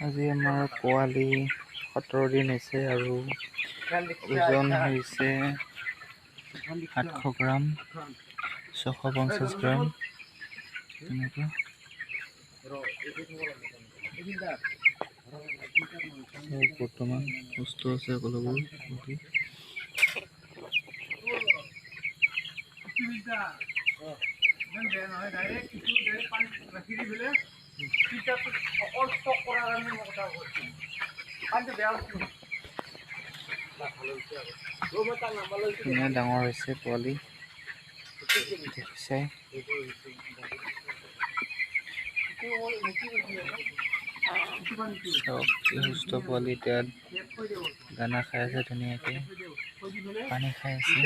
আজি আমাৰ পোৱালি 17 দিন হৈছে আৰু ওজন হৈছে 800 গ্ৰাম 650 গ্ৰাম তেনেকুৱা। বৰ্তমান সুস্থ আছে সকলোবোৰ। ধুনীয়া ডাঙৰ হৈছে পোৱালি দেখিছে। সুস্থ পোৱালি এতিয়া দানা খাই আছে ধুনীয়াকে, পানী খাই আছে।